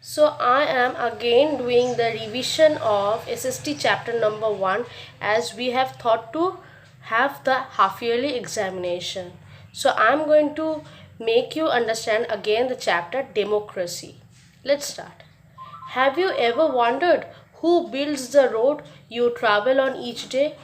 So I am again doing the revision of SST chapter number 1 as we have thought to have the half yearly examination. So I am going to make you understand again the chapter democracy. Let's start. Have you ever wondered who builds the road you travel on each day?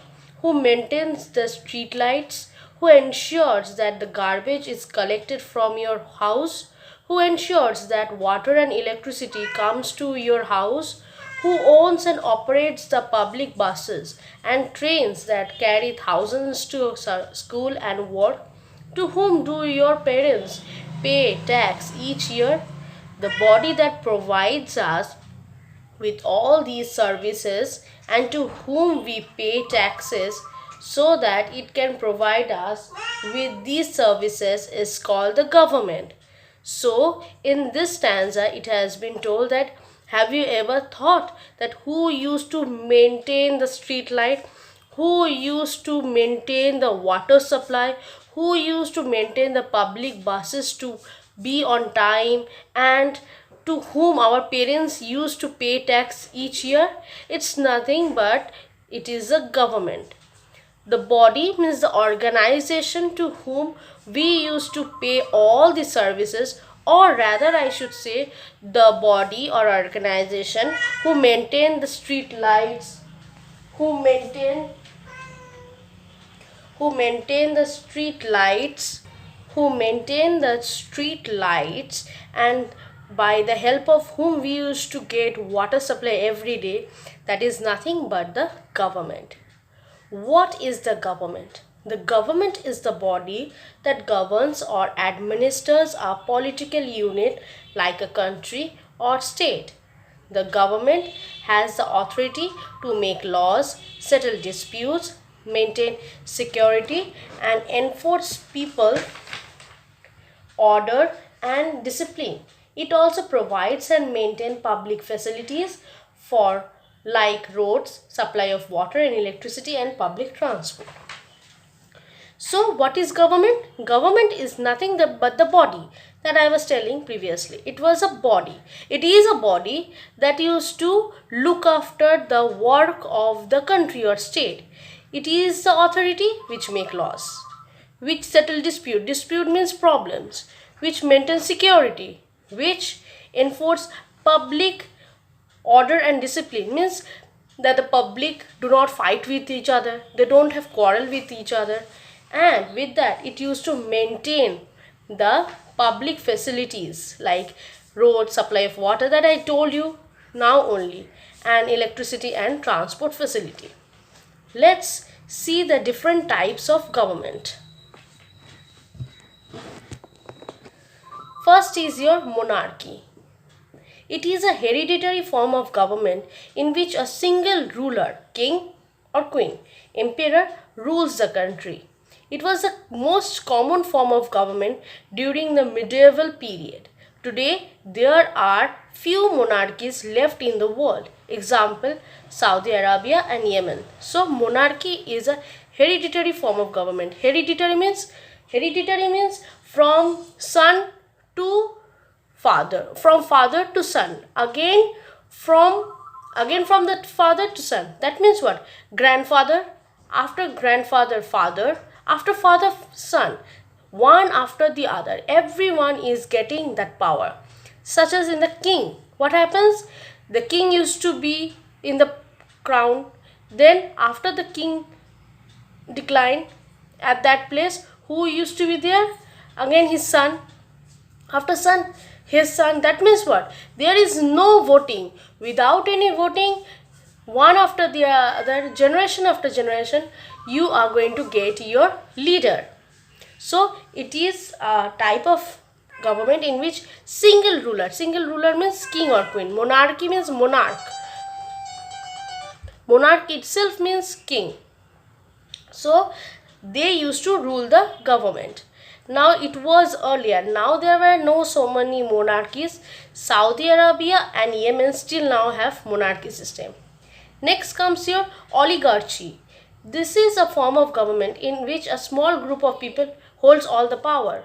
Who maintains the street lights? Who ensures that the garbage is collected from your house? Who ensures that water and electricity comes to your house? Who owns and operates the public buses and trains that carry thousands to school and work? To whom do your parents pay tax each year? The body that provides us with all these services and to whom we pay taxes so that it can provide us with these services is called the government. So, in this stanza, it has been told that have you ever thought that who used to maintain the street light, who used to maintain the water supply, who used to maintain the public buses to be on time, and to whom our parents used to pay tax each year? It's nothing but it is a government. The body means the organization to whom we used to pay all the services, or rather I should say the body or organization who maintain the street lights, who maintain who maintain the street lights, and by the help of whom we used to get water supply every day, that is nothing but the government. What is the government? The government is the body that governs or administers a political unit like a country or state. The government has the authority to make laws, settle disputes, maintain security, and enforce people order and discipline. It also provides and maintains public facilities for like roads, supply of water and electricity, and public transport. So, what is government? Government is nothing but the body that I was telling previously. It was a body. It is a body that used to look after the work of the country or state. It is the authority which make laws, which settle dispute. Dispute means problems, which maintain security, which enforce public order and discipline, means that the public do not fight with each other, they don't have quarrel with each other, and with that it used to maintain the public facilities like road, supply of water that I told you now only, and electricity and transport facility. Let's see the different types of government. First is your monarchy. It is a hereditary form of government in which a single ruler, king or queen, emperor, rules the country. It was the most common form of government during the medieval period. Today, there are few monarchies left in the world. Example, Saudi Arabia and Yemen. So, monarchy is a hereditary form of government. Hereditary means from son to father, from father to son, again from the father to son. That means what? Grandfather, after grandfather father, after father son, one after the other, everyone is getting that power. Such as in the king, what happens? The king used to be in the crown, then after the king declined at that place, who used to be there? Again his son, after son his son. That means what? There is no voting. Without any voting, one after the other, generation after generation, you are going to get your leader. So it is a type of government in which single ruler means king or queen. Monarchy means monarch. Monarch itself means king. So they used to rule the government. Now it was earlier. Now there were no so many monarchies. Saudi Arabia and Yemen still now have monarchy system. Next comes your oligarchy. This is a form of government in which a small group of people holds all the power.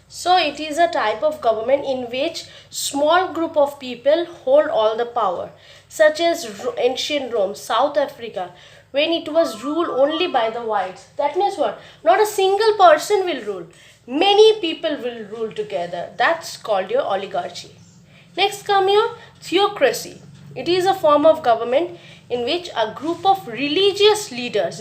So it is a type of government in which small group of people hold all the power, such as ancient Rome, South Africa, when it was ruled only by the whites. That means what? Not a single person will rule. Many people will rule together. That's called your oligarchy. Next come your theocracy. It is a form of government in which a group of religious leaders,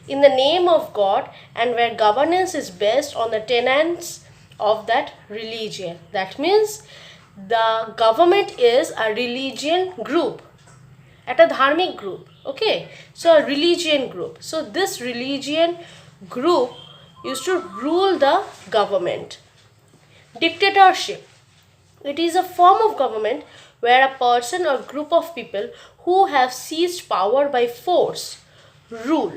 in the name of God, and where governance is based on the tenets of that religion. That means the government is a religion group, at a dharmic group. Okay, so a religion group. So this religion group used to rule the government. Dictatorship. It is a form of government where a person or group of people who have seized power by force rule,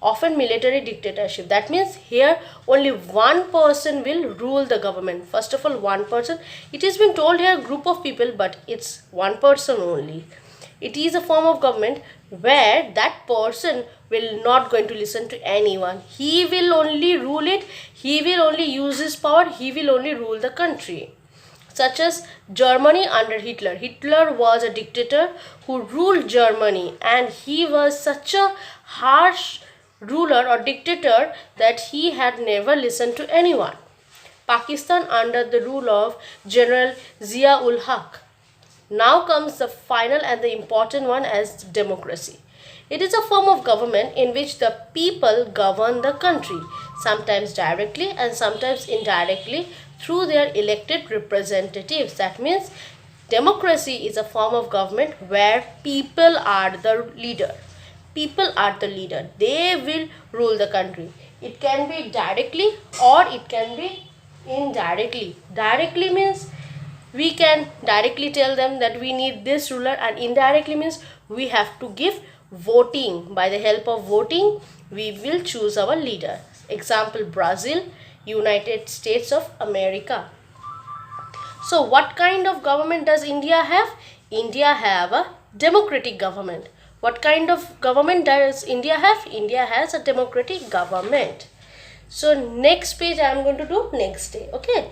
often military dictatorship. That means here only one person will rule the government. First of all, one person. It has been told here group of people, but it's one person only. It is a form of government where that person will not going to listen to anyone. He will only rule it. He will only use his power. He will only rule the country. Such as Germany under Hitler. Hitler was a dictator who ruled Germany, and he was such a harsh ruler or dictator that he had never listened to anyone. Pakistan under the rule of General Zia ul Haq. Now comes the final and the important one as democracy. It is a form of government in which the people govern the country, sometimes directly and sometimes indirectly through their elected representatives. That means democracy is a form of government where people are the leader. People are the leader. They will rule the country. It can be directly or it can be indirectly. Directly means we can directly tell them that we need this ruler, and indirectly means we have to give voting. By the help of voting, we will choose our leader. Example, Brazil, United States of America. So what kind of government does India have? India have a democratic government. What kind of government does India have? India has a democratic government. So next page I am going to do next day. Okay.